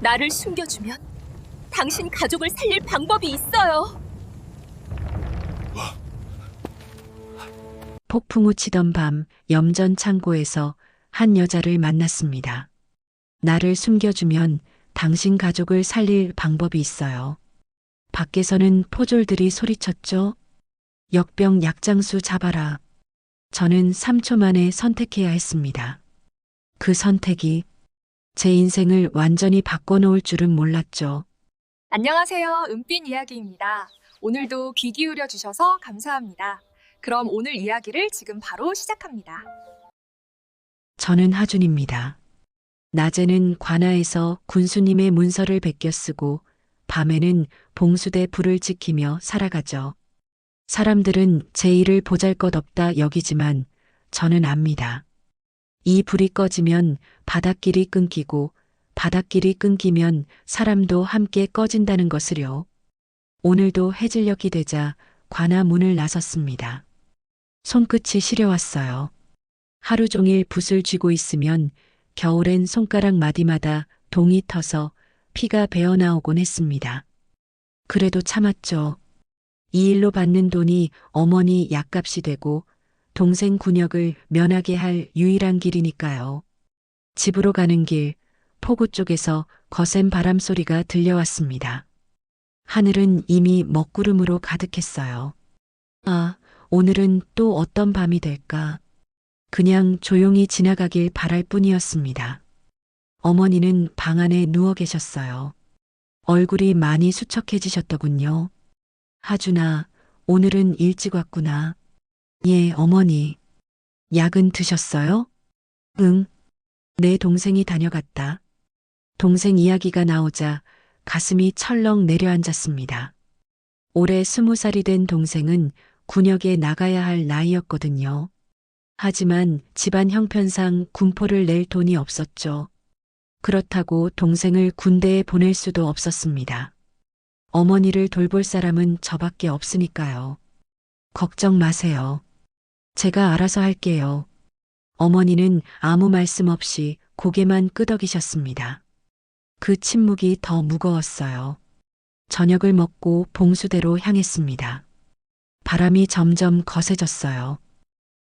나를 숨겨주면 당신 가족을 살릴 방법이 있어요. 폭풍우 치던 밤 염전 창고에서 한 여자를 만났습니다. 나를 숨겨주면 당신 가족을 살릴 방법이 있어요. 밖에서는 포졸들이 소리쳤죠. 역병 약장수 잡아라. 저는 3초 만에 선택해야 했습니다. 그 선택이 제 인생을 완전히 바꿔놓을 줄은 몰랐죠. 안녕하세요. 은빛 이야기입니다. 오늘도 귀 기울여 주셔서 감사합니다. 그럼 오늘 이야기를 지금 바로 시작합니다. 저는 하준입니다. 낮에는 관아에서 군수님의 문서를 베껴 쓰고 밤에는 봉수대 불을 지키며 살아가죠. 사람들은 제 일을 보잘것없다 여기지만 저는 압니다. 이 불이 꺼지면 바닷길이 끊기고 바닷길이 끊기면 사람도 함께 꺼진다는 것을요. 오늘도 해질녘이 되자 관아 문을 나섰습니다. 손끝이 시려왔어요. 하루 종일 붓을 쥐고 있으면 겨울엔 손가락 마디마다 동이 터서 피가 배어나오곤 했습니다. 그래도 참았죠. 이 일로 받는 돈이 어머니 약값이 되고 동생 군역을 면하게 할 유일한 길이니까요. 집으로 가는 길, 포구 쪽에서 거센 바람 소리가 들려왔습니다. 하늘은 이미 먹구름으로 가득했어요. 아, 오늘은 또 어떤 밤이 될까? 그냥 조용히 지나가길 바랄 뿐이었습니다. 어머니는 방 안에 누워 계셨어요. 얼굴이 많이 수척해지셨더군요. 하준아, 오늘은 일찍 왔구나. 예, 어머니. 약은 드셨어요? 응. 내 동생이 다녀갔다. 동생 이야기가 나오자 가슴이 철렁 내려앉았습니다. 올해 20살이 된 동생은 군역에 나가야 할 나이였거든요. 하지만 집안 형편상 군포를 낼 돈이 없었죠. 그렇다고 동생을 군대에 보낼 수도 없었습니다. 어머니를 돌볼 사람은 저밖에 없으니까요. 걱정 마세요. 제가 알아서 할게요. 어머니는 아무 말씀 없이 고개만 끄덕이셨습니다. 그 침묵이 더 무거웠어요. 저녁을 먹고 봉수대로 향했습니다. 바람이 점점 거세졌어요.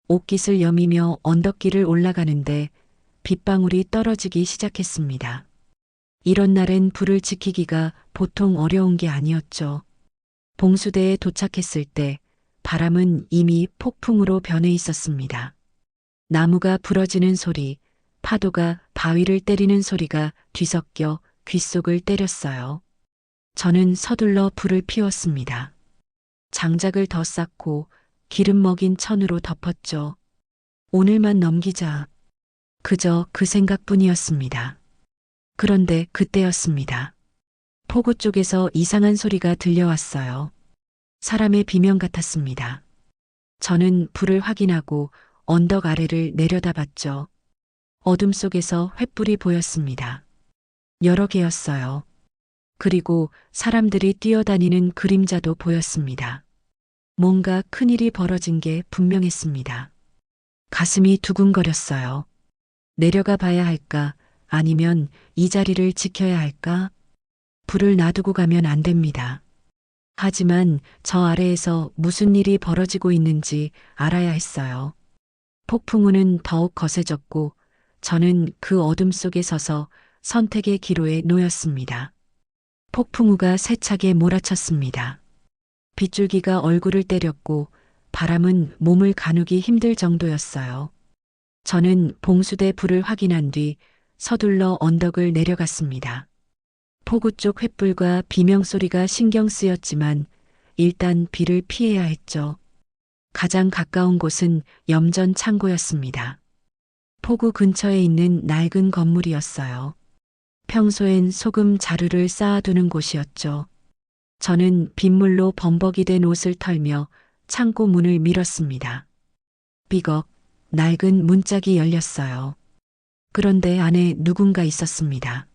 옷깃을 여미며 언덕길을 올라가는데 빗방울이 떨어지기 시작했습니다. 이런 날엔 불을 지키기가 보통 어려운 게 아니었죠. 봉수대에 도착했을 때 바람은 이미 폭풍으로 변해 있었습니다. 나무가 부러지는 소리, 파도가 바위를 때리는 소리가 뒤섞여 귓속을 때렸어요. 저는 서둘러 불을 피웠습니다. 장작을 더 쌓고 기름 먹인 천으로 덮었죠. 오늘만 넘기자. 그저 그 생각뿐이었습니다. 그런데 그때였습니다. 포구 쪽에서 이상한 소리가 들려왔어요. 사람의 비명 같았습니다. 저는 불을 확인하고 언덕 아래를 내려다봤죠. 어둠 속에서 횃불이 보였습니다. 여러 개였어요. 그리고 사람들이 뛰어다니는 그림자도 보였습니다. 뭔가 큰일이 벌어진 게 분명했습니다. 가슴이 두근거렸어요. 내려가 봐야 할까? 아니면 이 자리를 지켜야 할까? 불을 놔두고 가면 안 됩니다. 하지만 저 아래에서 무슨 일이 벌어지고 있는지 알아야 했어요. 폭풍우는 더욱 거세졌고 저는 그 어둠 속에 서서 선택의 기로에 놓였습니다. 폭풍우가 세차게 몰아쳤습니다. 빗줄기가 얼굴을 때렸고 바람은 몸을 가누기 힘들 정도였어요. 저는 봉수대 불을 확인한 뒤 서둘러 언덕을 내려갔습니다. 포구 쪽 횃불과 비명소리가 신경 쓰였지만 일단 비를 피해야 했죠. 가장 가까운 곳은 염전 창고였습니다. 포구 근처에 있는 낡은 건물이었어요. 평소엔 소금 자루를 쌓아두는 곳이었죠. 저는 빗물로 범벅이 된 옷을 털며 창고 문을 밀었습니다. 삐걱, 낡은 문짝이 열렸어요. 그런데 안에 누군가 있었습니다.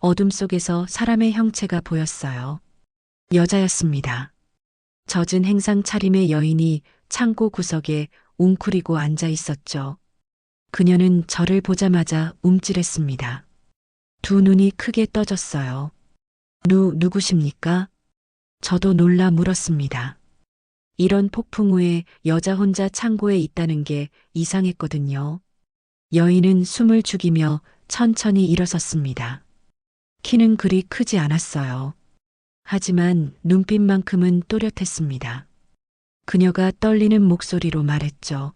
어둠 속에서 사람의 형체가 보였어요. 여자였습니다. 젖은 행상 차림의 여인이 창고 구석에 웅크리고 앉아 있었죠. 그녀는 저를 보자마자 움찔했습니다. 두 눈이 크게 떠졌어요. 누구십니까? 저도 놀라 물었습니다. 이런 폭풍 후에 여자 혼자 창고에 있다는 게 이상했거든요. 여인은 숨을 죽이며 천천히 일어섰습니다. 키는 그리 크지 않았어요. 하지만 눈빛만큼은 또렷했습니다. 그녀가 떨리는 목소리로 말했죠.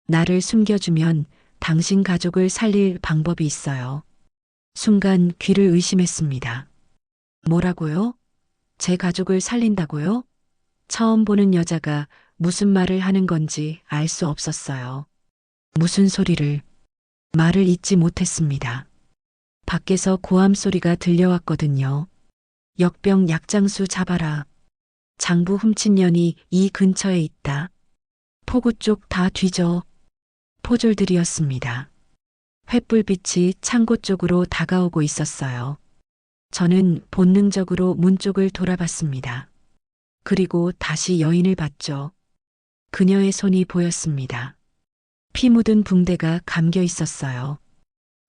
나를 숨겨주면 당신 가족을 살릴 방법이 있어요. 순간 귀를 의심했습니다. 뭐라고요? 제 가족을 살린다고요? 처음 보는 여자가 무슨 말을 하는 건지 알 수 없었어요. 무슨 소리를? 말을 잇지 못했습니다. 밖에서 고함 소리가 들려왔거든요. 역병 약장수 잡아라. 장부 훔친 년이 이 근처에 있다. 포구 쪽 다 뒤져. 포졸들이었습니다. 횃불빛이 창고 쪽으로 다가오고 있었어요. 저는 본능적으로 문 쪽을 돌아봤습니다. 그리고 다시 여인을 봤죠. 그녀의 손이 보였습니다. 피 묻은 붕대가 감겨 있었어요.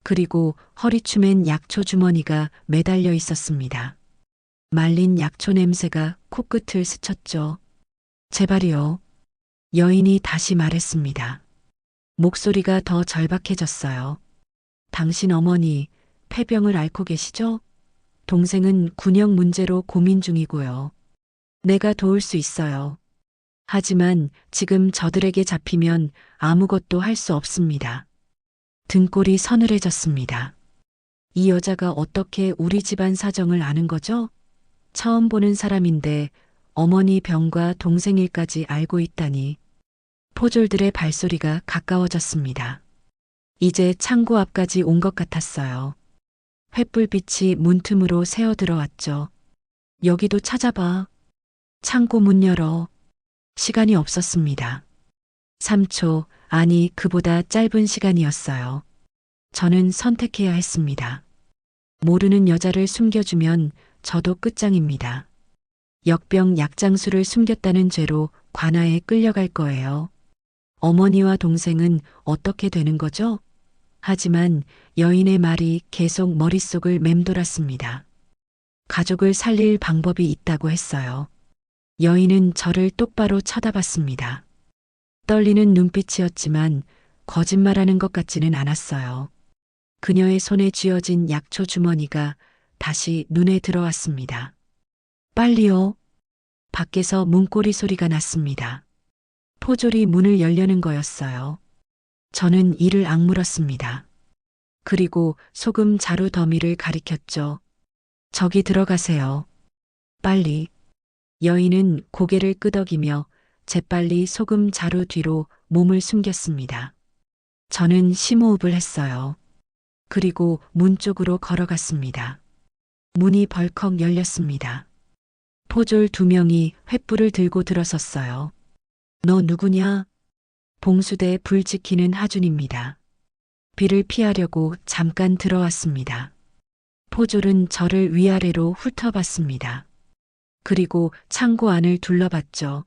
그리고 허리춤엔 약초 주머니가 매달려 있었습니다. 말린 약초 냄새가 코끝을 스쳤죠. 제발이요. 여인이 다시 말했습니다. 목소리가 더 절박해졌어요. 당신 어머니 폐병을 앓고 계시죠? 동생은 군역 문제로 고민 중이고요. 내가 도울 수 있어요. 하지만 지금 저들에게 잡히면 아무것도 할 수 없습니다. 등골이 서늘해졌습니다. 이 여자가 어떻게 우리 집안 사정을 아는 거죠? 처음 보는 사람인데 어머니 병과 동생 일까지 알고 있다니. 포졸들의 발소리가 가까워졌습니다. 이제 창고 앞까지 온 것 같았어요. 횃불빛이 문틈으로 새어 들어왔죠. 여기도 찾아봐. 창고 문 열어. 시간이 없었습니다. 3초, 아니 그보다 짧은 시간이었어요. 저는 선택해야 했습니다. 모르는 여자를 숨겨주면 저도 끝장입니다. 역병 약장수를 숨겼다는 죄로 관아에 끌려갈 거예요. 어머니와 동생은 어떻게 되는 거죠? 하지만 여인의 말이 계속 머릿속을 맴돌았습니다. 가족을 살릴 방법이 있다고 했어요. 여인은 저를 똑바로 쳐다봤습니다. 떨리는 눈빛이었지만 거짓말하는 것 같지는 않았어요. 그녀의 손에 쥐어진 약초 주머니가 다시 눈에 들어왔습니다. 빨리요. 밖에서 문고리 소리가 났습니다. 포졸이 문을 열려는 거였어요. 저는 이를 악물었습니다. 그리고 소금 자루 더미를 가리켰죠. 저기 들어가세요. 빨리. 여인은 고개를 끄덕이며 재빨리 소금 자루 뒤로 몸을 숨겼습니다. 저는 심호흡을 했어요. 그리고 문 쪽으로 걸어갔습니다. 문이 벌컥 열렸습니다. 포졸 2명이 횃불을 들고 들어섰어요. 너 누구냐? 봉수대 불 지키는 하준입니다. 비를 피하려고 잠깐 들어왔습니다. 포졸은 저를 위아래로 훑어봤습니다. 그리고 창고 안을 둘러봤죠.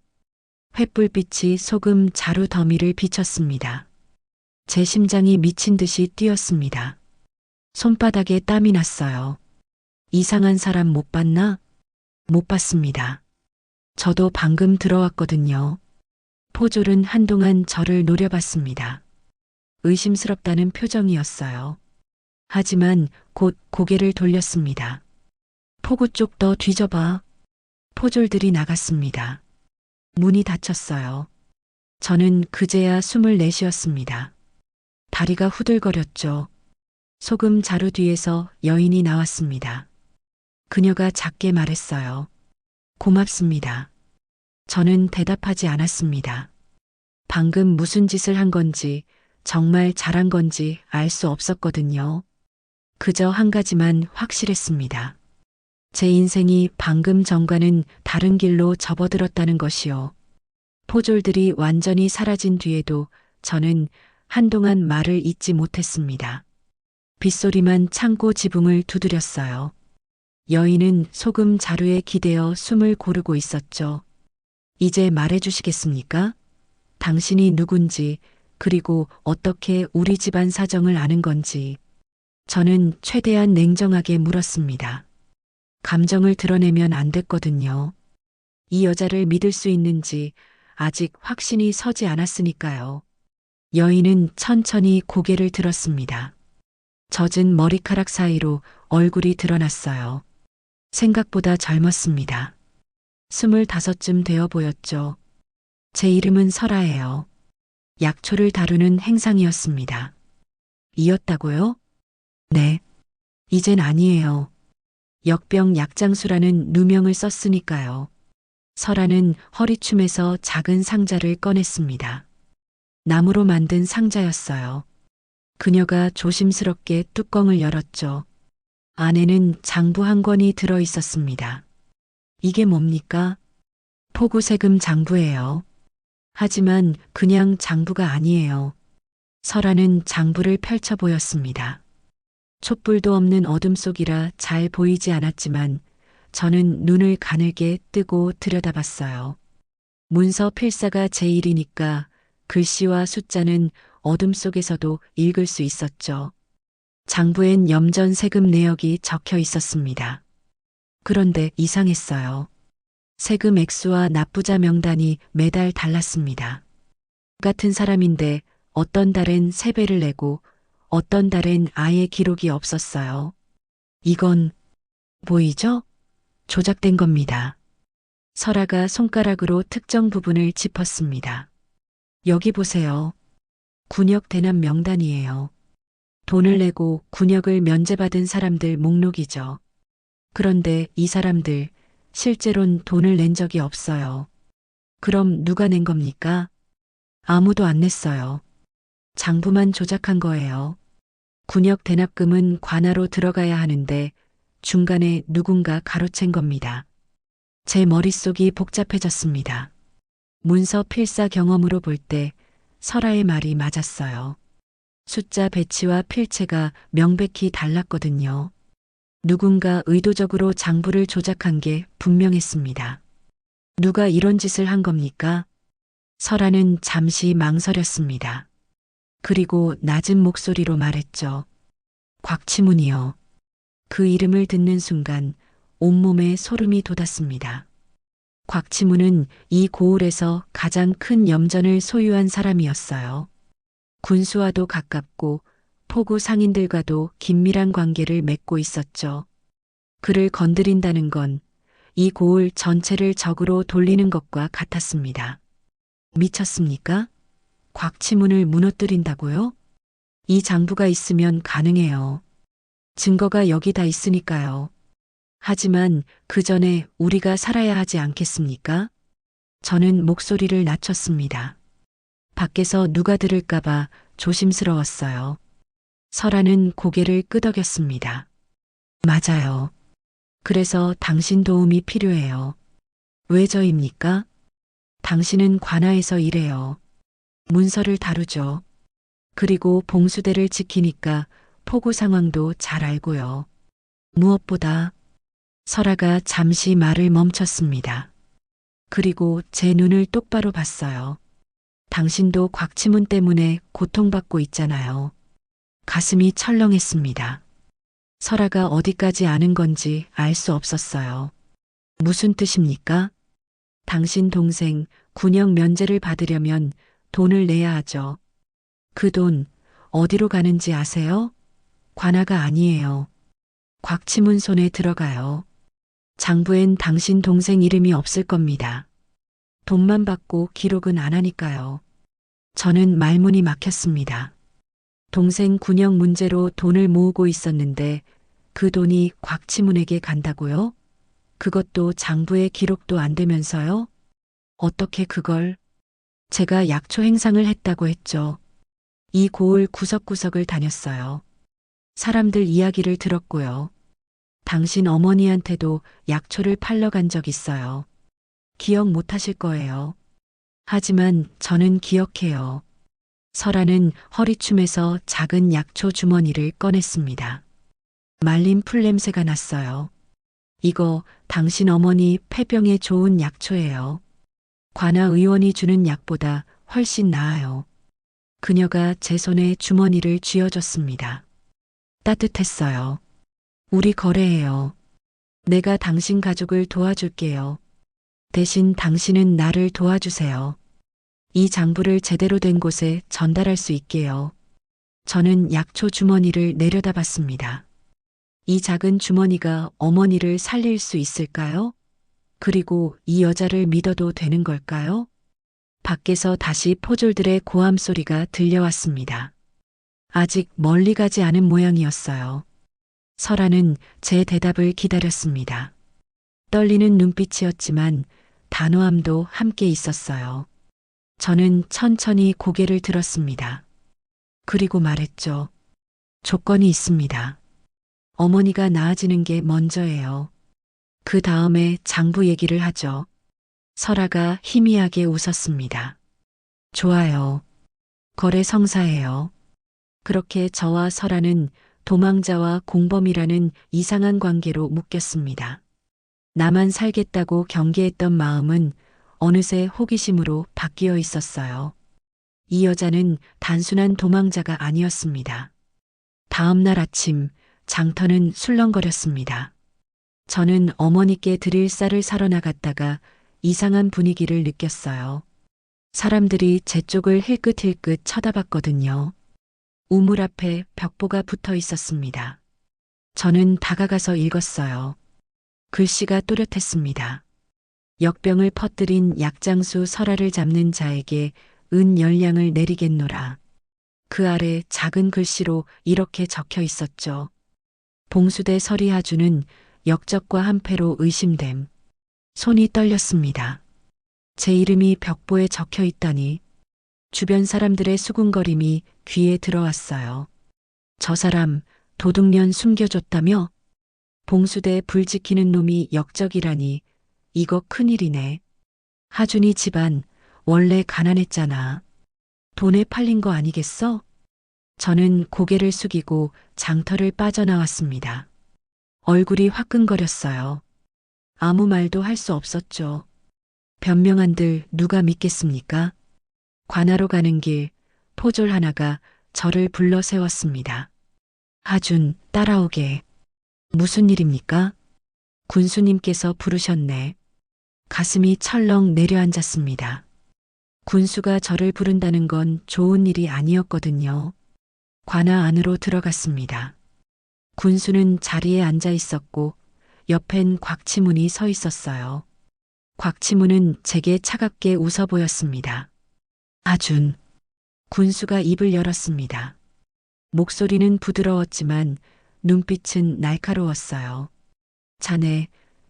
횃불빛이 소금 자루 더미를 비쳤습니다. 제 심장이 미친 듯이 뛰었습니다. 손바닥에 땀이 났어요. 이상한 사람 못 봤나? 못 봤습니다. 저도 방금 들어왔거든요. 포졸은 한동안 저를 노려봤습니다. 의심스럽다는 표정이었어요. 하지만 곧 고개를 돌렸습니다. 포구 쪽 더 뒤져봐. 포졸들이 나갔습니다. 문이 닫혔어요. 저는 그제야 숨을 내쉬었습니다. 다리가 후들거렸죠. 소금 자루 뒤에서 여인이 나왔습니다. 그녀가 작게 말했어요. 고맙습니다. 저는 대답하지 않았습니다. 방금 무슨 짓을 한 건지, 정말 잘한 건지 알 수 없었거든요. 그저 한 가지만 확실했습니다. 제 인생이 방금 전과는 다른 길로 접어들었다는 것이요. 포졸들이 완전히 사라진 뒤에도 저는 한동안 말을 잇지 못했습니다. 빗소리만 창고 지붕을 두드렸어요. 여인은 소금 자루에 기대어 숨을 고르고 있었죠. 이제 말해주시겠습니까? 당신이 누군지, 그리고 어떻게 우리 집안 사정을 아는 건지. 저는 최대한 냉정하게 물었습니다. 감정을 드러내면 안 됐거든요. 이 여자를 믿을 수 있는지 아직 확신이 서지 않았으니까요. 여인은 천천히 고개를 들었습니다. 젖은 머리카락 사이로 얼굴이 드러났어요. 생각보다 젊었습니다. 25쯤 되어 보였죠. 제 이름은 설아예요. 약초를 다루는 행상이었습니다. 이었다고요? 네. 이젠 아니에요. 역병 약장수라는 누명을 썼으니까요. 설아는 허리춤에서 작은 상자를 꺼냈습니다. 나무로 만든 상자였어요. 그녀가 조심스럽게 뚜껑을 열었죠. 안에는 장부 한 권이 들어 있었습니다. 이게 뭡니까? 포구세금 장부예요. 하지만 그냥 장부가 아니에요. 설아는 장부를 펼쳐 보였습니다. 촛불도 없는 어둠 속이라 잘 보이지 않았지만 저는 눈을 가늘게 뜨고 들여다봤어요. 문서 필사가 제1이니까 글씨와 숫자는 어둠 속에서도 읽을 수 있었죠. 장부엔 염전 세금 내역이 적혀 있었습니다. 그런데 이상했어요. 세금 액수와 납부자 명단이 매달 달랐습니다. 같은 사람인데 어떤 달엔 3배를 내고 어떤 달엔 아예 기록이 없었어요. 이건 보이죠? 조작된 겁니다. 설아가 손가락으로 특정 부분을 짚었습니다. 여기 보세요. 군역 대납 명단이에요. 돈을 내고 군역을 면제받은 사람들 목록이죠. 그런데 이 사람들 실제론 돈을 낸 적이 없어요. 그럼 누가 낸 겁니까? 아무도 안 냈어요. 장부만 조작한 거예요. 군역 대납금은 관하로 들어가야 하는데 중간에 누군가 가로챈 겁니다. 제 머릿속이 복잡해졌습니다. 문서 필사 경험으로 볼 때 설아의 말이 맞았어요. 숫자 배치와 필체가 명백히 달랐거든요. 누군가 의도적으로 장부를 조작한 게 분명했습니다. 누가 이런 짓을 한 겁니까? 설아는 잠시 망설였습니다. 그리고 낮은 목소리로 말했죠. 곽치문이요. 그 이름을 듣는 순간 온몸에 소름이 돋았습니다. 곽치문은 이 고을에서 가장 큰 염전을 소유한 사람이었어요. 군수와도 가깝고 포구 상인들과도 긴밀한 관계를 맺고 있었죠. 그를 건드린다는 건 이 고을 전체를 적으로 돌리는 것과 같았습니다. 미쳤습니까? 곽치문을 무너뜨린다고요? 이 장부가 있으면 가능해요. 증거가 여기 다 있으니까요. 하지만 그 전에 우리가 살아야 하지 않겠습니까? 저는 목소리를 낮췄습니다. 밖에서 누가 들을까봐 조심스러웠어요. 설아는 고개를 끄덕였습니다. 맞아요. 그래서 당신 도움이 필요해요. 왜 저입니까? 당신은 관아에서 일해요. 문서를 다루죠. 그리고 봉수대를 지키니까 포구 상황도 잘 알고요. 무엇보다 설아가 잠시 말을 멈췄습니다. 그리고 제 눈을 똑바로 봤어요. 당신도 곽치문 때문에 고통받고 있잖아요. 가슴이 철렁했습니다. 설아가 어디까지 아는 건지 알 수 없었어요. 무슨 뜻입니까? 당신 동생 군역 면제를 받으려면 돈을 내야 하죠. 그 돈 어디로 가는지 아세요? 관아가 아니에요. 곽치문 손에 들어가요. 장부엔 당신 동생 이름이 없을 겁니다. 돈만 받고 기록은 안 하니까요. 저는 말문이 막혔습니다. 동생 군역 문제로 돈을 모으고 있었는데 그 돈이 곽치문에게 간다고요? 그것도 장부에 기록도 안 되면서요? 어떻게 그걸? 제가 약초 행상을 했다고 했죠. 이 고을 구석구석을 다녔어요. 사람들 이야기를 들었고요. 당신 어머니한테도 약초를 팔러 간 적 있어요. 기억 못 하실 거예요. 하지만 저는 기억해요. 설아는 허리춤에서 작은 약초 주머니를 꺼냈습니다. 말린 풀 냄새가 났어요. 이거 당신 어머니 폐병에 좋은 약초예요. 관아 의원이 주는 약보다 훨씬 나아요. 그녀가 제 손에 주머니를 쥐어줬습니다. 따뜻했어요. 우리 거래해요. 내가 당신 가족을 도와줄게요. 대신 당신은 나를 도와주세요. 이 장부를 제대로 된 곳에 전달할 수 있게요. 저는 약초 주머니를 내려다봤습니다. 이 작은 주머니가 어머니를 살릴 수 있을까요? 그리고 이 여자를 믿어도 되는 걸까요? 밖에서 다시 포졸들의 고함 소리가 들려왔습니다. 아직 멀리 가지 않은 모양이었어요. 설아는 제 대답을 기다렸습니다. 떨리는 눈빛이었지만 단호함도 함께 있었어요. 저는 천천히 고개를 들었습니다. 그리고 말했죠. 조건이 있습니다. 어머니가 나아지는 게 먼저예요. 그 다음에 장부 얘기를 하죠. 설아가 희미하게 웃었습니다. 좋아요. 거래 성사예요. 그렇게 저와 설아는 도망자와 공범이라는 이상한 관계로 묶였습니다. 나만 살겠다고 경계했던 마음은 어느새 호기심으로 바뀌어 있었어요. 이 여자는 단순한 도망자가 아니었습니다. 다음 날 아침 장터는 술렁거렸습니다. 저는 어머니께 드릴 쌀을 사러 나갔다가 이상한 분위기를 느꼈어요. 사람들이 제 쪽을 힐끗힐끗 쳐다봤거든요. 우물 앞에 벽보가 붙어 있었습니다. 저는 다가가서 읽었어요. 글씨가 또렷했습니다. 역병을 퍼뜨린 약장수 설아를 잡는 자에게 은 열량을 내리겠노라. 그 아래 작은 글씨로 이렇게 적혀 있었죠. 봉수대 서리하주는 역적과 한패로 의심됨. 손이 떨렸습니다. 제 이름이 벽보에 적혀 있다니. 주변 사람들의 수군거림이 귀에 들어왔어요. 저 사람 도둑년 숨겨줬다며? 봉수대 불 지키는 놈이 역적이라니. 이거 큰일이네. 하준이 집안 원래 가난했잖아. 돈에 팔린 거 아니겠어? 저는 고개를 숙이고 장터를 빠져나왔습니다. 얼굴이 화끈거렸어요. 아무 말도 할 수 없었죠. 변명한들 누가 믿겠습니까? 관하로 가는 길 포졸 하나가 저를 불러 세웠습니다. 하준, 따라오게. 무슨 일입니까? 군수님께서 부르셨네. 가슴이 철렁 내려앉았습니다. 군수가 저를 부른다는 건 좋은 일이 아니었거든요. 관아 안으로 들어갔습니다. 군수는 자리에 앉아 있었고 옆엔 곽치문이 서 있었어요. 곽치문은 제게 차갑게 웃어 보였습니다. 하준. 군수가 입을 열었습니다. 목소리는 부드러웠지만 눈빛은 날카로웠어요. 자네,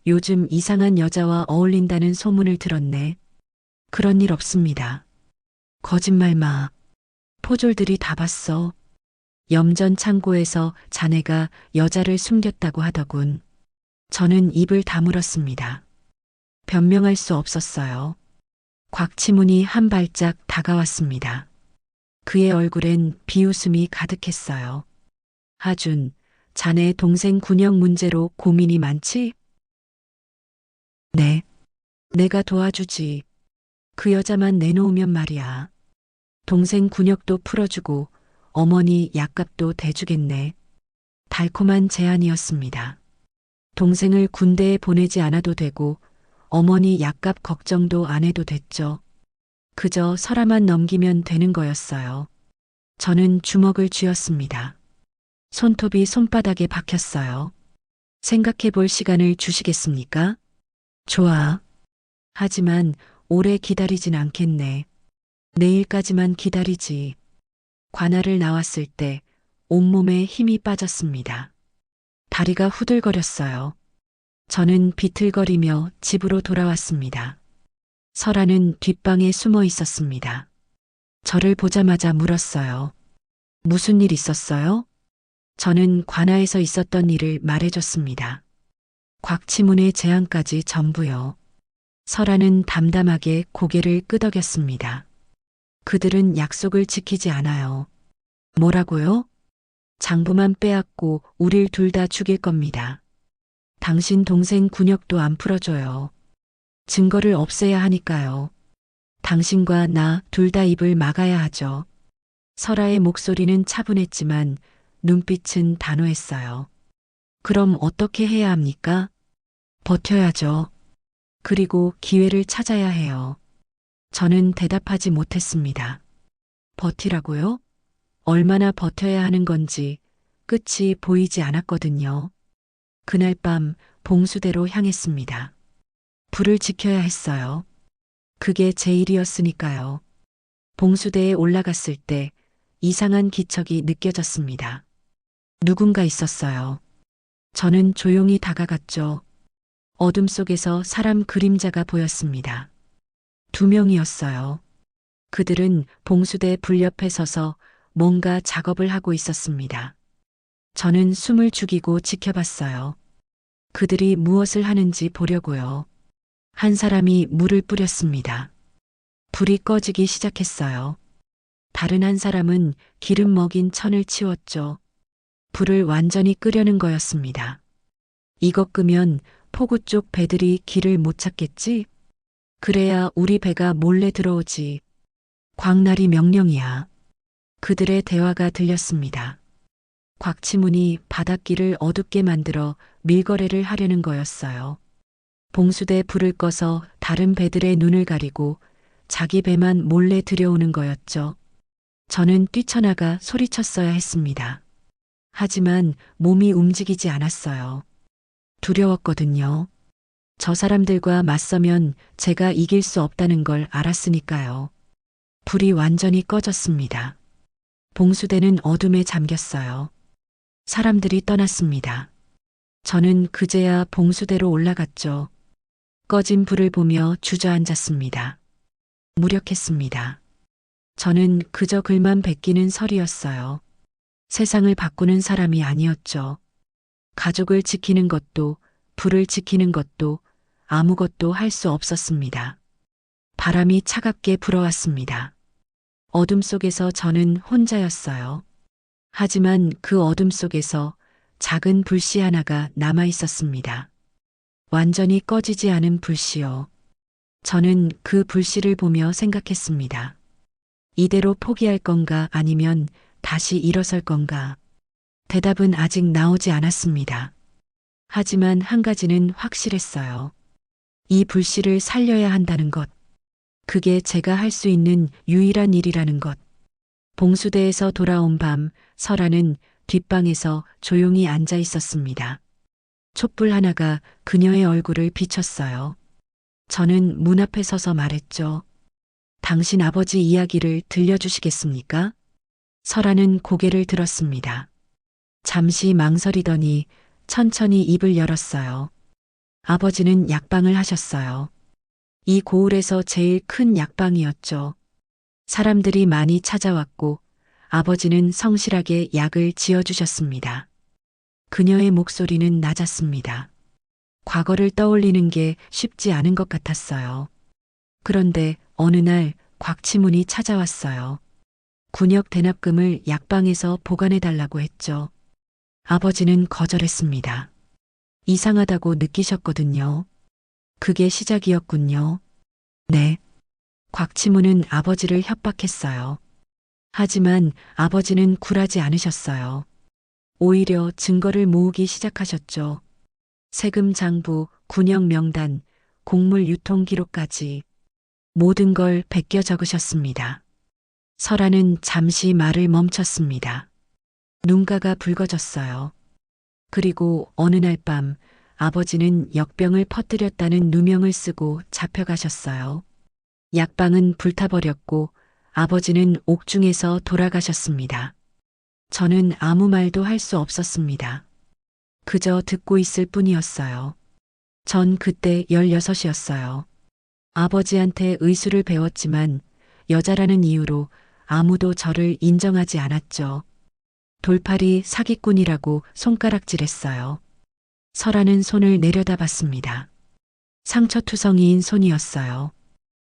요즘 이상한 여자와 어울린다는 소문을 들었네. 그런 일 없습니다. 거짓말 마. 포졸들이 다 봤어. 염전 창고에서 자네가 여자를 숨겼다고 하더군. 저는 입을 다물었습니다. 변명할 수 없었어요. 곽치문이 한 발짝 다가왔습니다. 그의 얼굴엔 비웃음이 가득했어요. 하준, 자네 동생 군역 문제로 고민이 많지? 네. 내가 도와주지. 그 여자만 내놓으면 말이야. 동생 군역도 풀어주고 어머니 약값도 대주겠네. 달콤한 제안이었습니다. 동생을 군대에 보내지 않아도 되고 어머니 약값 걱정도 안 해도 됐죠. 그저 설아만 넘기면 되는 거였어요. 저는 주먹을 쥐었습니다. 손톱이 손바닥에 박혔어요. 생각해 볼 시간을 주시겠습니까? 좋아. 하지만 오래 기다리진 않겠네. 내일까지만 기다리지. 관아를 나왔을 때 온몸에 힘이 빠졌습니다. 다리가 후들거렸어요. 저는 비틀거리며 집으로 돌아왔습니다. 설아는 뒷방에 숨어 있었습니다. 저를 보자마자 물었어요. 무슨 일 있었어요? 저는 관아에서 있었던 일을 말해줬습니다. 곽치문의 제안까지 전부요. 설아는 담담하게 고개를 끄덕였습니다. 그들은 약속을 지키지 않아요. 뭐라고요? 장부만 빼앗고 우릴 둘 다 죽일 겁니다. 당신 동생 군역도 안 풀어줘요. 증거를 없애야 하니까요. 당신과 나 둘 다 입을 막아야 하죠. 설아의 목소리는 차분했지만 눈빛은 단호했어요. 그럼 어떻게 해야 합니까? 버텨야죠. 그리고 기회를 찾아야 해요. 저는 대답하지 못했습니다. 버티라고요? 얼마나 버텨야 하는 건지 끝이 보이지 않았거든요. 그날 밤 봉수대로 향했습니다. 불을 지켜야 했어요. 그게 제 일이었으니까요. 봉수대에 올라갔을 때 이상한 기척이 느껴졌습니다. 누군가 있었어요. 저는 조용히 다가갔죠. 어둠 속에서 사람 그림자가 보였습니다. 2명이었어요. 그들은 봉수대 불 옆에 서서 뭔가 작업을 하고 있었습니다. 저는 숨을 죽이고 지켜봤어요. 그들이 무엇을 하는지 보려고요. 한 사람이 물을 뿌렸습니다. 불이 꺼지기 시작했어요. 다른 한 사람은 기름 먹인 천을 치웠죠. 불을 완전히 끄려는 거였습니다. 이것 끄면 포구 쪽 배들이 길을 못 찾겠지? 그래야 우리 배가 몰래 들어오지. 광날이 명령이야. 그들의 대화가 들렸습니다. 곽치문이 바닷길을 어둡게 만들어 밀거래를 하려는 거였어요. 봉수대 불을 꺼서 다른 배들의 눈을 가리고 자기 배만 몰래 들여오는 거였죠. 저는 뛰쳐나가 소리쳤어야 했습니다. 하지만 몸이 움직이지 않았어요. 두려웠거든요. 저 사람들과 맞서면 제가 이길 수 없다는 걸 알았으니까요. 불이 완전히 꺼졌습니다. 봉수대는 어둠에 잠겼어요. 사람들이 떠났습니다. 저는 그제야 봉수대로 올라갔죠. 꺼진 불을 보며 주저앉았습니다. 무력했습니다. 저는 그저 글만 베끼는 설이었어요. 세상을 바꾸는 사람이 아니었죠. 가족을 지키는 것도, 불을 지키는 것도, 아무것도 할 수 없었습니다. 바람이 차갑게 불어왔습니다. 어둠 속에서 저는 혼자였어요. 하지만 그 어둠 속에서 작은 불씨 하나가 남아 있었습니다. 완전히 꺼지지 않은 불씨요. 저는 그 불씨를 보며 생각했습니다. 이대로 포기할 건가 아니면 다시 일어설 건가? 대답은 아직 나오지 않았습니다. 하지만 한 가지는 확실했어요. 이 불씨를 살려야 한다는 것. 그게 제가 할 수 있는 유일한 일이라는 것. 봉수대에서 돌아온 밤, 설아는 뒷방에서 조용히 앉아 있었습니다. 촛불 하나가 그녀의 얼굴을 비췄어요. 저는 문 앞에 서서 말했죠. 당신 아버지 이야기를 들려주시겠습니까? 설아는 고개를 들었습니다. 잠시 망설이더니 천천히 입을 열었어요. 아버지는 약방을 하셨어요. 이 고을에서 제일 큰 약방이었죠. 사람들이 많이 찾아왔고 아버지는 성실하게 약을 지어주셨습니다. 그녀의 목소리는 낮았습니다. 과거를 떠올리는 게 쉽지 않은 것 같았어요. 그런데 어느 날 곽치문이 찾아왔어요. 군역 대납금을 약방에서 보관해달라고 했죠. 아버지는 거절했습니다. 이상하다고 느끼셨거든요. 그게 시작이었군요. 네. 곽치문은 아버지를 협박했어요. 하지만 아버지는 굴하지 않으셨어요. 오히려 증거를 모으기 시작하셨죠. 세금 장부, 군역 명단, 곡물 유통 기록까지 모든 걸 베껴 적으셨습니다. 설아는 잠시 말을 멈췄습니다. 눈가가 붉어졌어요. 그리고 어느 날 밤 아버지는 역병을 퍼뜨렸다는 누명을 쓰고 잡혀가셨어요. 약방은 불타버렸고 아버지는 옥중에서 돌아가셨습니다. 저는 아무 말도 할 수 없었습니다. 그저 듣고 있을 뿐이었어요. 전 그때 16이었어요. 아버지한테 의술을 배웠지만 여자라는 이유로 아무도 저를 인정하지 않았죠. 돌팔이 사기꾼이라고 손가락질했어요. 설아는 손을 내려다봤습니다. 상처투성이인 손이었어요.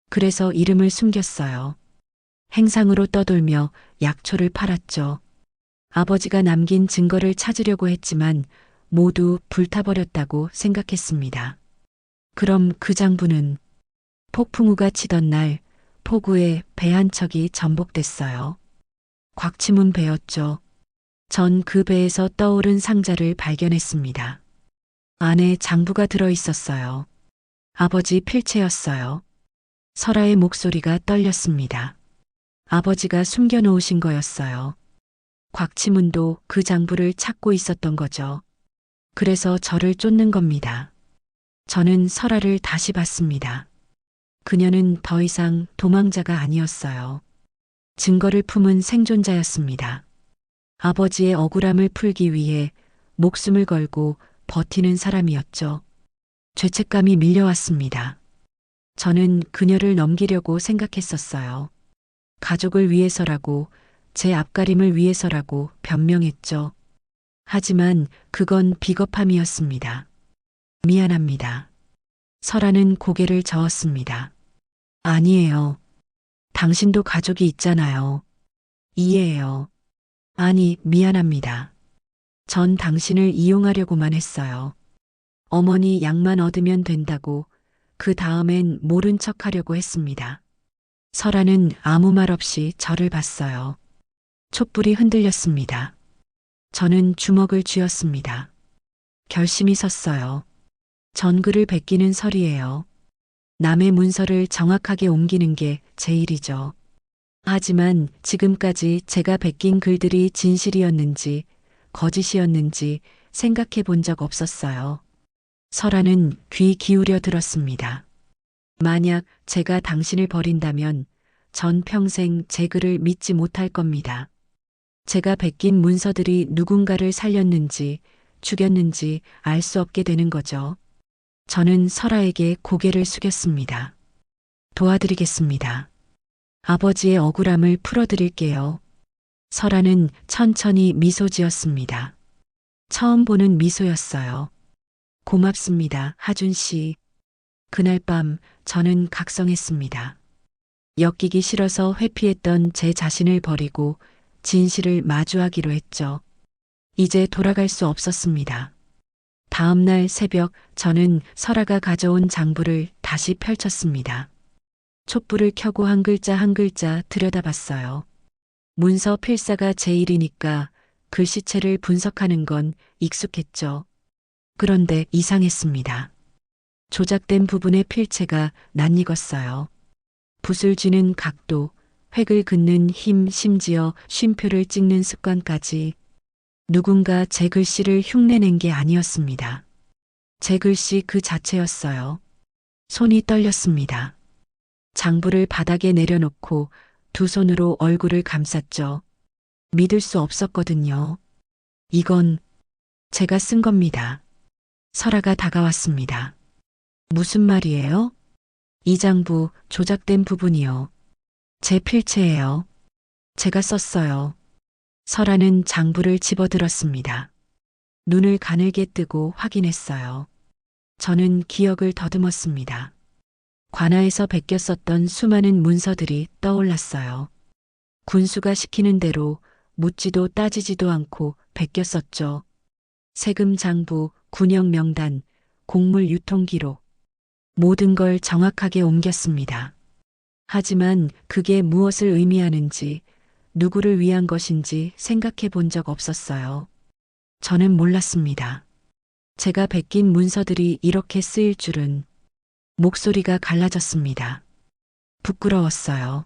그래서 이름을 숨겼어요. 행상으로 떠돌며 약초를 팔았죠. 아버지가 남긴 증거를 찾으려고 했지만 모두 불타버렸다고 생각했습니다. 그럼 그 장부는 폭풍우가 치던 날 포구에 배 한 척이 전복됐어요. 곽치문 배였죠. 전 그 배에서 떠오른 상자를 발견했습니다. 안에 장부가 들어 있었어요. 아버지 필체였어요. 설아의 목소리가 떨렸습니다. 아버지가 숨겨놓으신 거였어요. 곽치문도 그 장부를 찾고 있었던 거죠. 그래서 저를 쫓는 겁니다. 저는 설아를 다시 봤습니다. 그녀는 더 이상 도망자가 아니었어요. 증거를 품은 생존자였습니다. 아버지의 억울함을 풀기 위해 목숨을 걸고 버티는 사람이었죠. 죄책감이 밀려왔습니다. 저는 그녀를 넘기려고 생각했었어요. 가족을 위해서라고, 제 앞가림을 위해서라고 변명했죠. 하지만 그건 비겁함이었습니다. 미안합니다. 설아는 고개를 저었습니다. 아니에요. 당신도 가족이 있잖아요. 이해해요. 아니, 미안합니다. 전 당신을 이용하려고만 했어요. 어머니 약만 얻으면 된다고 그 다음엔 모른 척 하려고 했습니다. 설아는 아무 말 없이 저를 봤어요. 촛불이 흔들렸습니다. 저는 주먹을 쥐었습니다. 결심이 섰어요. 전글을 베끼는 설이에요. 남의 문서를 정확하게 옮기는 게 제 일이죠. 하지만 지금까지 제가 베낀 글들이 진실이었는지 거짓이었는지 생각해 본 적 없었어요. 설아는 귀 기울여 들었습니다. 만약 제가 당신을 버린다면 전 평생 제 글을 믿지 못할 겁니다. 제가 베낀 문서들이 누군가를 살렸는지 죽였는지 알 수 없게 되는 거죠. 저는 설아에게 고개를 숙였습니다. 도와드리겠습니다. 아버지의 억울함을 풀어드릴게요. 설아는 천천히 미소 지었습니다. 처음 보는 미소였어요. 고맙습니다, 하준 씨. 그날 밤 저는 각성했습니다. 엮이기 싫어서 회피했던 제 자신을 버리고 진실을 마주하기로 했죠. 이제 돌아갈 수 없었습니다. 다음 날 새벽 저는 설아가 가져온 장부를 다시 펼쳤습니다. 촛불을 켜고 한 글자 한 글자 들여다봤어요. 문서 필사가 제 일이니까 글씨체를 분석하는 건 익숙했죠. 그런데 이상했습니다. 조작된 부분의 필체가 낯익었어요. 붓을 쥐는 각도, 획을 긋는 힘, 심지어 쉼표를 찍는 습관까지 누군가 제 글씨를 흉내낸 게 아니었습니다. 제 글씨 그 자체였어요. 손이 떨렸습니다. 장부를 바닥에 내려놓고 두 손으로 얼굴을 감쌌죠. 믿을 수 없었거든요. 이건 제가 쓴 겁니다. 설아가 다가왔습니다. 무슨 말이에요? 이 장부 조작된 부분이요. 제 필체예요. 제가 썼어요. 설아는 장부를 집어들었습니다. 눈을 가늘게 뜨고 확인했어요. 저는 기억을 더듬었습니다. 관아에서 베꼈었던 수많은 문서들이 떠올랐어요. 군수가 시키는 대로 묻지도 따지지도 않고 베꼈었죠. 세금 장부, 군역 명단, 곡물 유통 기록. 모든 걸 정확하게 옮겼습니다. 하지만 그게 무엇을 의미하는지, 누구를 위한 것인지 생각해 본 적 없었어요. 저는 몰랐습니다. 제가 베낀 문서들이 이렇게 쓰일 줄은. 목소리가 갈라졌습니다. 부끄러웠어요.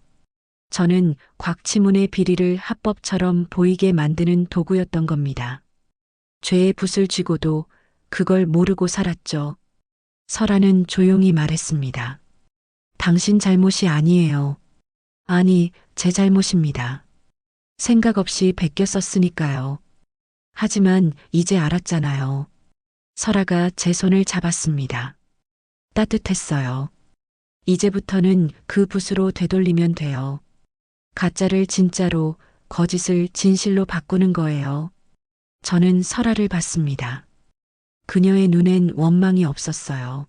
저는 곽치문의 비리를 합법처럼 보이게 만드는 도구였던 겁니다. 죄의 붓을 쥐고도 그걸 모르고 살았죠. 설아는 조용히 말했습니다. 당신 잘못이 아니에요. 아니, 제 잘못입니다. 생각 없이 베껴 썼으니까요. 하지만 이제 알았잖아요. 설아가 제 손을 잡았습니다. 따뜻했어요. 이제부터는 그 붓으로 되돌리면 돼요. 가짜를 진짜로, 거짓을 진실로 바꾸는 거예요. 저는 설아를 봤습니다. 그녀의 눈엔 원망이 없었어요.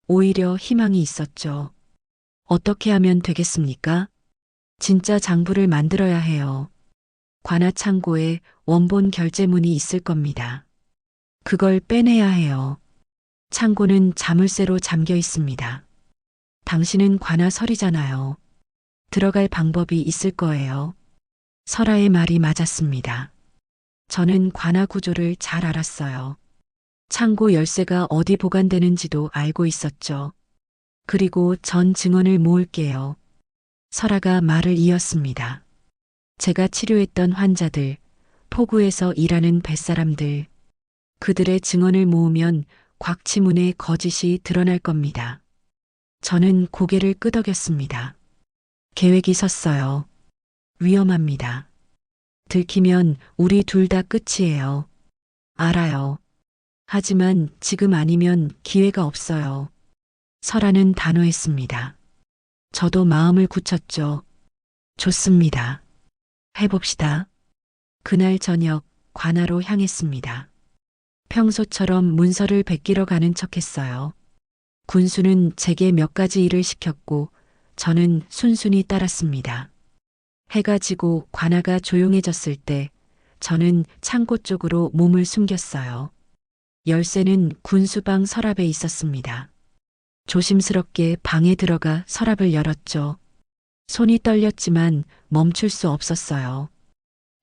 오히려 희망이 있었죠. 어떻게 하면 되겠습니까? 진짜 장부를 만들어야 해요. 관아 창고에 원본 결제문이 있을 겁니다. 그걸 빼내야 해요. 창고는 자물쇠로 잠겨 있습니다. 당신은 관아설이잖아요. 들어갈 방법이 있을 거예요. 설아의 말이 맞았습니다. 저는 관아 구조를 잘 알았어요. 창고 열쇠가 어디 보관되는지도 알고 있었죠. 그리고 전 증언을 모을게요. 설아가 말을 이었습니다. 제가 치료했던 환자들, 포구에서 일하는 뱃사람들, 그들의 증언을 모으면 곽치문의 거짓이 드러날 겁니다. 저는 고개를 끄덕였습니다. 계획이 섰어요. 위험합니다. 들키면 우리 둘 다 끝이에요. 알아요. 하지만 지금 아니면 기회가 없어요. 설아는 단호했습니다. 저도 마음을 굳혔죠. 좋습니다. 해봅시다. 그날 저녁 관아로 향했습니다. 평소처럼 문서를 베끼러 가는 척했어요. 군수는 제게 몇 가지 일을 시켰고 저는 순순히 따랐습니다. 해가 지고 관아가 조용해졌을 때 저는 창고 쪽으로 몸을 숨겼어요. 열쇠는 군수방 서랍에 있었습니다. 조심스럽게 방에 들어가 서랍을 열었죠. 손이 떨렸지만 멈출 수 없었어요.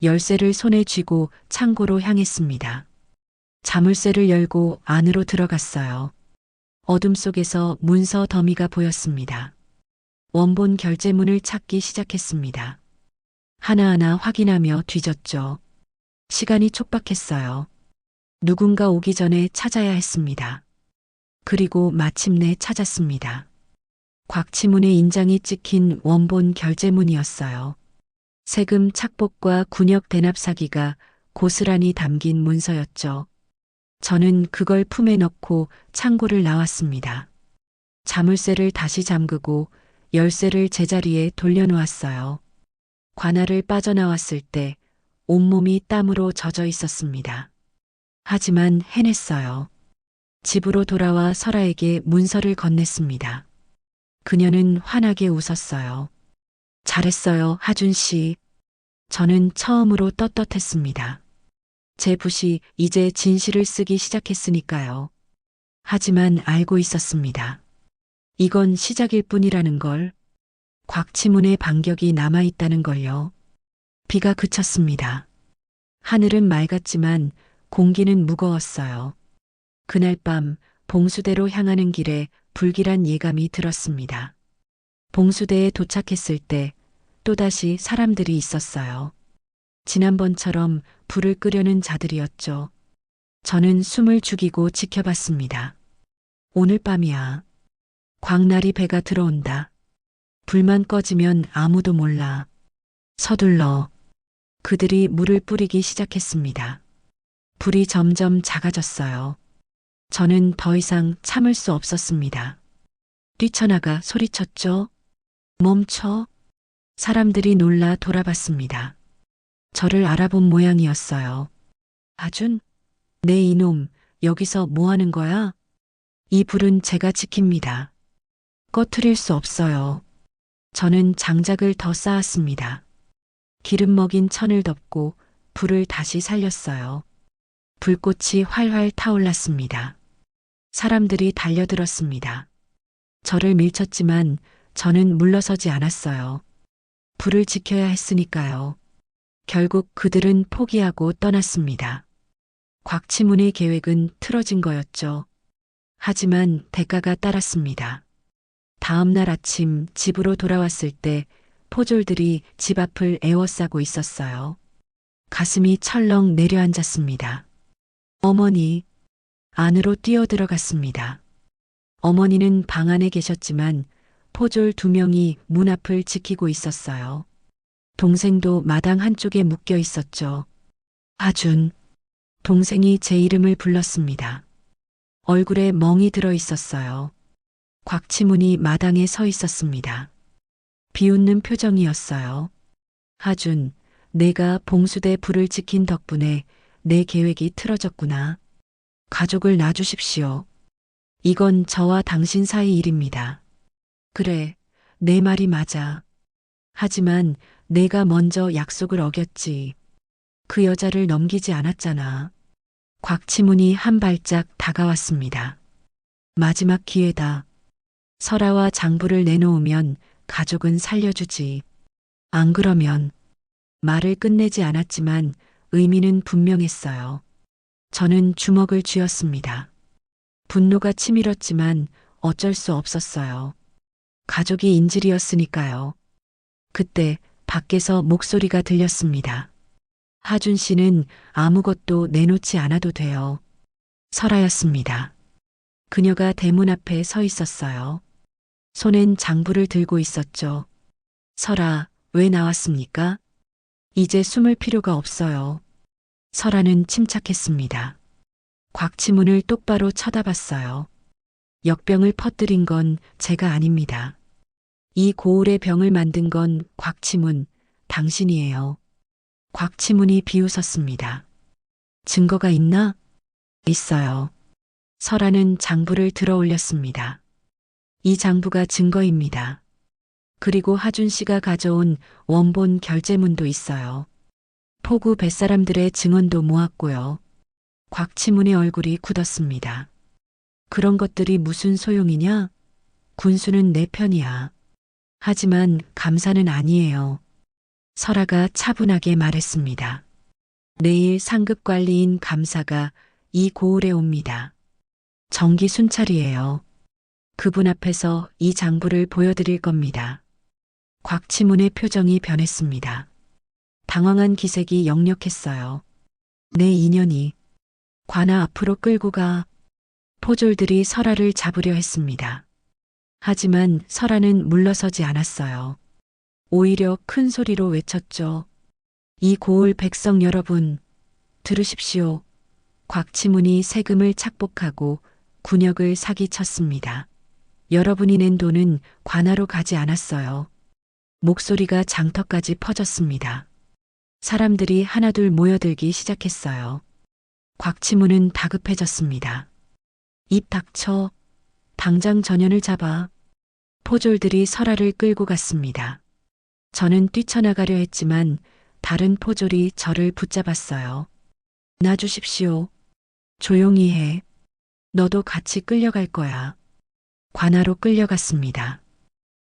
열쇠를 손에 쥐고 창고로 향했습니다. 자물쇠를 열고 안으로 들어갔어요. 어둠 속에서 문서 더미가 보였습니다. 원본 결제문을 찾기 시작했습니다. 하나하나 확인하며 뒤졌죠. 시간이 촉박했어요. 누군가 오기 전에 찾아야 했습니다. 그리고 마침내 찾았습니다. 곽치문의 인장이 찍힌 원본 결제문이었어요. 세금 착복과 군역 대납 사기가 고스란히 담긴 문서였죠. 저는 그걸 품에 넣고 창고를 나왔습니다. 자물쇠를 다시 잠그고 열쇠를 제자리에 돌려놓았어요. 관아를 빠져나왔을 때 온몸이 땀으로 젖어 있었습니다. 하지만 해냈어요. 집으로 돌아와 설아에게 문서를 건넸습니다. 그녀는 환하게 웃었어요. 잘했어요, 하준 씨. 저는 처음으로 떳떳했습니다. 제 붓이 이제 진실을 쓰기 시작했으니까요. 하지만 알고 있었습니다. 이건 시작일 뿐이라는 걸. 곽치문의 반격이 남아있다는 걸요. 비가 그쳤습니다. 하늘은 맑았지만 공기는 무거웠어요. 그날 밤 봉수대로 향하는 길에 불길한 예감이 들었습니다. 봉수대에 도착했을 때 또다시 사람들이 있었어요. 지난번처럼 불을 끄려는 자들이었죠. 저는 숨을 죽이고 지켜봤습니다. 오늘 밤이야. 광날이 배가 들어온다. 불만 꺼지면 아무도 몰라. 서둘러. 그들이 물을 뿌리기 시작했습니다. 불이 점점 작아졌어요. 저는 더 이상 참을 수 없었습니다. 뛰쳐나가 소리쳤죠. 멈춰. 사람들이 놀라 돌아봤습니다. 저를 알아본 모양이었어요. 하준? 내 이놈, 여기서 뭐 하는 거야? 이 불은 제가 지킵니다. 꺼트릴 수 없어요. 저는 장작을 더 쌓았습니다. 기름 먹인 천을 덮고 불을 다시 살렸어요. 불꽃이 활활 타올랐습니다. 사람들이 달려들었습니다. 저를 밀쳤지만 저는 물러서지 않았어요. 불을 지켜야 했으니까요. 결국 그들은 포기하고 떠났습니다. 곽치문의 계획은 틀어진 거였죠. 하지만 대가가 따랐습니다. 다음 날 아침 집으로 돌아왔을 때 포졸들이 집 앞을 에워싸고 있었어요. 가슴이 철렁 내려앉았습니다. 어머니, 안으로 뛰어들어갔습니다. 어머니는 방 안에 계셨지만 포졸 2명이 문 앞을 지키고 있었어요. 동생도 마당 한쪽에 묶여 있었죠. 하준. 동생이 제 이름을 불렀습니다. 얼굴에 멍이 들어 있었어요. 곽치문이 마당에 서 있었습니다. 비웃는 표정이었어요. 하준, 내가 봉수대 불을 지킨 덕분에 내 계획이 틀어졌구나. 가족을 놔주십시오. 이건 저와 당신 사이 일입니다. 그래, 내 말이 맞아. 하지만 내가 먼저 약속을 어겼지. 그 여자를 넘기지 않았잖아. 곽치문이 한 발짝 다가왔습니다. 마지막 기회다. 설아와 장부를 내놓으면 가족은 살려주지. 안 그러면 말을 끝내지 않았지만 의미는 분명했어요. 저는 주먹을 쥐었습니다. 분노가 치밀었지만 어쩔 수 없었어요. 가족이 인질이었으니까요. 그때 밖에서 목소리가 들렸습니다. 하준 씨는 아무것도 내놓지 않아도 돼요. 설아였습니다. 그녀가 대문 앞에 서 있었어요. 손엔 장부를 들고 있었죠. 설아, 왜 나왔습니까? 이제 숨을 필요가 없어요. 설아는 침착했습니다. 곽치문을 똑바로 쳐다봤어요. 역병을 퍼뜨린 건 제가 아닙니다. 이 고을의 병을 만든 건 곽치문, 당신이에요. 곽치문이 비웃었습니다. 증거가 있나? 있어요. 설아는 장부를 들어 올렸습니다. 이 장부가 증거입니다. 그리고 하준 씨가 가져온 원본 결제문도 있어요. 포구 뱃사람들의 증언도 모았고요. 곽치문의 얼굴이 굳었습니다. 그런 것들이 무슨 소용이냐? 군수는 내 편이야. 하지만 감사는 아니에요. 설아가 차분하게 말했습니다. 내일 상급 관리인 감사가 이 고을에 옵니다. 정기 순찰이에요. 그분 앞에서 이 장부를 보여드릴 겁니다. 곽치문의 표정이 변했습니다. 당황한 기색이 역력했어요. 내 인연이 관아 앞으로 끌고 가. 포졸들이 설아를 잡으려 했습니다. 하지만 설아는 물러서지 않았어요. 오히려 큰 소리로 외쳤죠. 이 고을 백성 여러분, 들으십시오. 곽치문이 세금을 착복하고 군역을 사기쳤습니다. 여러분이 낸 돈은 관아로 가지 않았어요. 목소리가 장터까지 퍼졌습니다. 사람들이 하나둘 모여들기 시작했어요. 곽치문은 다급해졌습니다. 입 닥쳐. 당장 전현을 잡아. 포졸들이 설아를 끌고 갔습니다. 저는 뛰쳐나가려 했지만 다른 포졸이 저를 붙잡았어요. 놔주십시오. 조용히 해. 너도 같이 끌려갈 거야. 관아로 끌려갔습니다.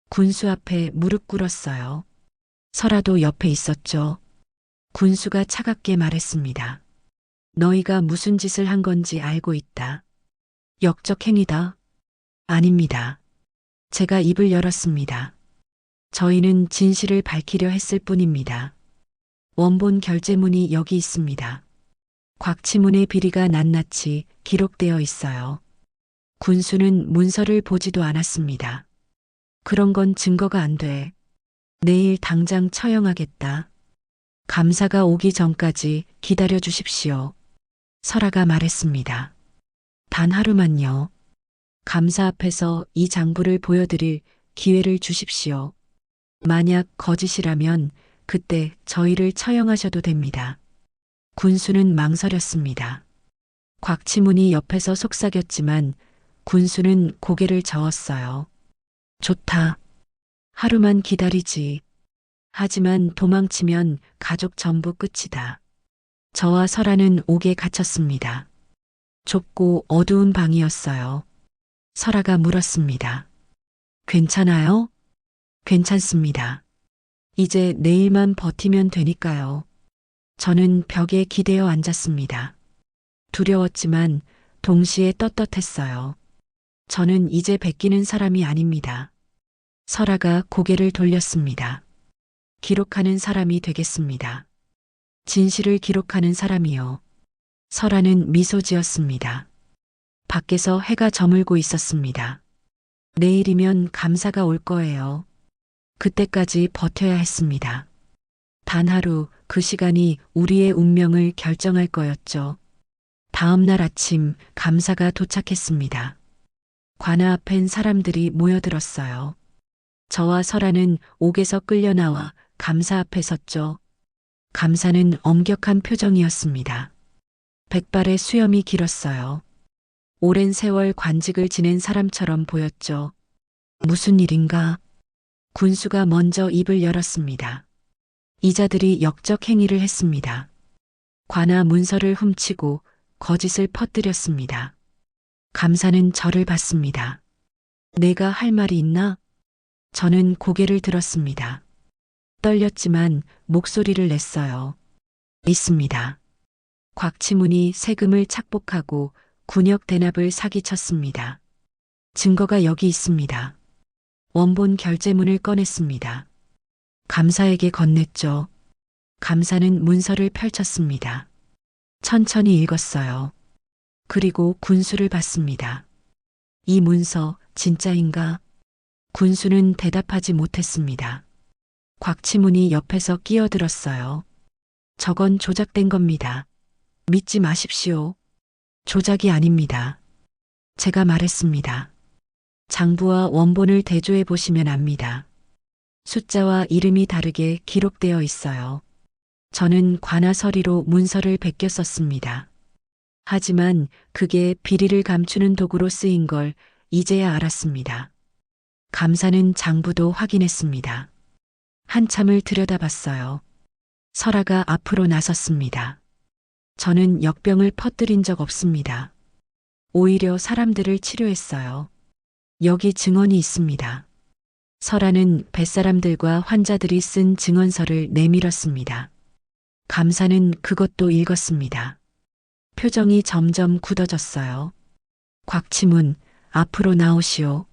군수 앞에 무릎 꿇었어요. 설아도 옆에 있었죠. 군수가 차갑게 말했습니다. 너희가 무슨 짓을 한 건지 알고 있다. 역적 행위다. 아닙니다. 제가 입을 열었습니다. 저희는 진실을 밝히려 했을 뿐입니다. 원본 결제문이 여기 있습니다. 곽치문의 비리가 낱낱이 기록되어 있어요. 군수는 문서를 보지도 않았습니다. 그런 건 증거가 안 돼. 내일 당장 처형하겠다. 감사가 오기 전까지 기다려 주십시오. 설아가 말했습니다. 단 하루만요. 감사 앞에서 이 장부를 보여드릴 기회를 주십시오. 만약 거짓이라면 그때 저희를 처형하셔도 됩니다. 군수는 망설였습니다. 곽치문이 옆에서 속삭였지만 군수는 고개를 저었어요. 좋다. 하루만 기다리지. 하지만 도망치면 가족 전부 끝이다. 저와 설아는 옥에 갇혔습니다. 좁고 어두운 방이었어요. 설아가 물었습니다. 괜찮아요? 괜찮습니다. 이제 내일만 버티면 되니까요. 저는 벽에 기대어 앉았습니다. 두려웠지만 동시에 떳떳했어요. 저는 이제 베끼는 사람이 아닙니다. 설아가 고개를 돌렸습니다. 기록하는 사람이 되겠습니다. 진실을 기록하는 사람이요. 설아는 미소 지었습니다. 밖에서 해가 저물고 있었습니다. 내일이면 감사가 올 거예요. 그때까지 버텨야 했습니다. 단 하루 그 시간이 우리의 운명을 결정할 거였죠. 다음 날 아침 감사가 도착했습니다. 관아 앞엔 사람들이 모여들었어요. 저와 설아는 옥에서 끌려 나와 감사 앞에 섰죠. 감사는 엄격한 표정이었습니다. 백발의 수염이 길었어요. 오랜 세월 관직을 지낸 사람처럼 보였죠. 무슨 일인가? 군수가 먼저 입을 열었습니다. 이자들이 역적 행위를 했습니다. 관아 문서를 훔치고 거짓을 퍼뜨렸습니다. 감사는 저를 봤습니다. 내가 할 말이 있나? 저는 고개를 들었습니다. 떨렸지만 목소리를 냈어요. 있습니다. 곽치문이 세금을 착복하고 군역 대납을 사기쳤습니다. 증거가 여기 있습니다. 원본 결제문을 꺼냈습니다. 감사에게 건넸죠. 감사는 문서를 펼쳤습니다. 천천히 읽었어요. 그리고 군수를 봤습니다. 이 문서 진짜인가? 군수는 대답하지 못했습니다. 곽치문이 옆에서 끼어들었어요. 저건 조작된 겁니다. 믿지 마십시오. 조작이 아닙니다. 제가 말했습니다. 장부와 원본을 대조해 보시면 압니다. 숫자와 이름이 다르게 기록되어 있어요. 저는 관아 서리로 문서를 베껴 썼습니다. 하지만 그게 비리를 감추는 도구로 쓰인 걸 이제야 알았습니다. 감사는 장부도 확인했습니다. 한참을 들여다봤어요. 설아가 앞으로 나섰습니다. 저는 역병을 퍼뜨린 적 없습니다. 오히려 사람들을 치료했어요. 여기 증언이 있습니다. 설아는 뱃사람들과 환자들이 쓴 증언서를 내밀었습니다. 감사는 그것도 읽었습니다. 표정이 점점 굳어졌어요. 곽치문, 앞으로 나오시오.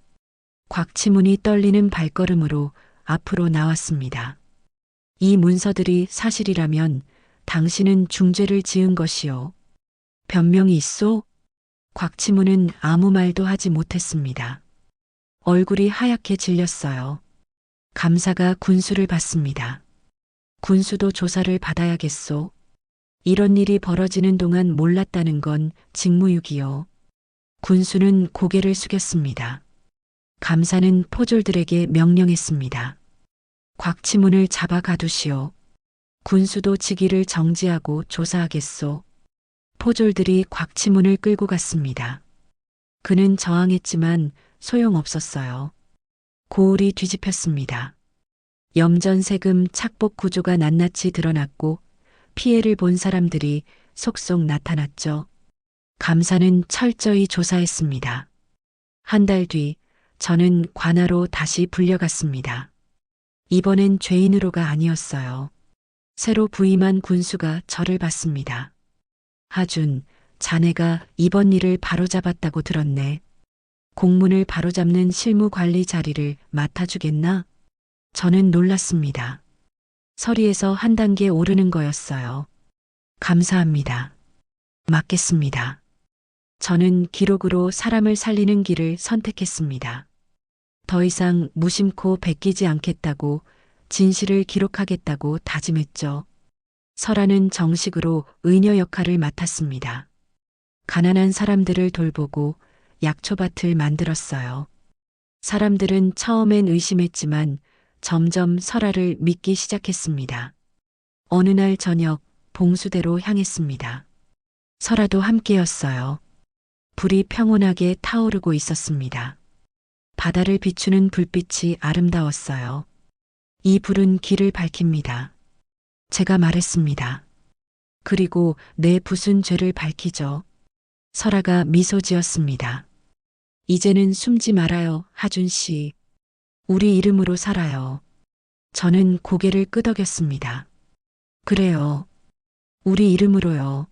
곽치문이 떨리는 발걸음으로 앞으로 나왔습니다. 이 문서들이 사실이라면 당신은 중죄를 지은 것이오. 변명이 있소? 곽치문은 아무 말도 하지 못했습니다. 얼굴이 하얗게 질렸어요. 감사가 군수를 받습니다. 군수도 조사를 받아야겠소. 이런 일이 벌어지는 동안 몰랐다는 건 직무유기요. 군수는 고개를 숙였습니다. 감사는 포졸들에게 명령했습니다. 곽치문을 잡아 가두시오. 군수도 직위를 정지하고 조사하겠소. 포졸들이 곽치문을 끌고 갔습니다. 그는 저항했지만 소용없었어요. 고울이 뒤집혔습니다. 염전세금 착복 구조가 낱낱이 드러났고 피해를 본 사람들이 속속 나타났죠. 감사는 철저히 조사했습니다. 한 달 뒤 저는 관아로 다시 불려갔습니다. 이번엔 죄인으로가 아니었어요. 새로 부임한 군수가 저를 봤습니다. 하준, 자네가 이번 일을 바로잡았다고 들었네. 공문을 바로잡는 실무관리 자리를 맡아주겠나? 저는 놀랐습니다. 서리에서 한 단계 오르는 거였어요. 감사합니다. 맡겠습니다. 저는 기록으로 사람을 살리는 길을 선택했습니다. 더 이상 무심코 베끼지 않겠다고 진실을 기록하겠다고 다짐했죠. 설아는 정식으로 의녀 역할을 맡았습니다. 가난한 사람들을 돌보고 약초밭을 만들었어요. 사람들은 처음엔 의심했지만 점점 설아를 믿기 시작했습니다. 어느 날 저녁 봉수대로 향했습니다. 설아도 함께였어요. 불이 평온하게 타오르고 있었습니다. 바다를 비추는 불빛이 아름다웠어요. 이 불은 길을 밝힙니다. 제가 말했습니다. 그리고 내 부순 죄를 밝히죠. 설아가 미소 지었습니다. 이제는 숨지 말아요, 하준 씨. 우리 이름으로 살아요. 저는 고개를 끄덕였습니다. 그래요. 우리 이름으로요.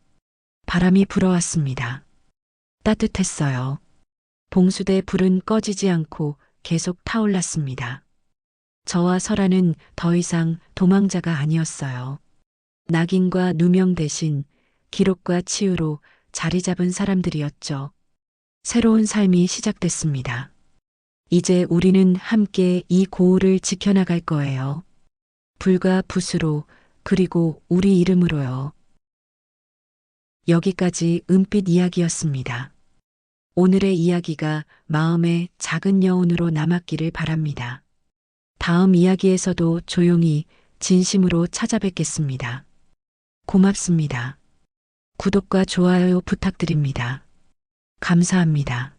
바람이 불어왔습니다. 따뜻했어요. 봉수대 불은 꺼지지 않고 계속 타올랐습니다. 저와 설아는 더 이상 도망자가 아니었어요. 낙인과 누명 대신 기록과 치유로 자리 잡은 사람들이었죠. 새로운 삶이 시작됐습니다. 이제 우리는 함께 이 고을을 지켜나갈 거예요. 불과 붓으로, 그리고 우리 이름으로요. 여기까지 은빛 이야기였습니다. 오늘의 이야기가 마음의 작은 여운으로 남았기를 바랍니다. 다음 이야기에서도 조용히 진심으로 찾아뵙겠습니다. 고맙습니다. 구독과 좋아요 부탁드립니다. 감사합니다.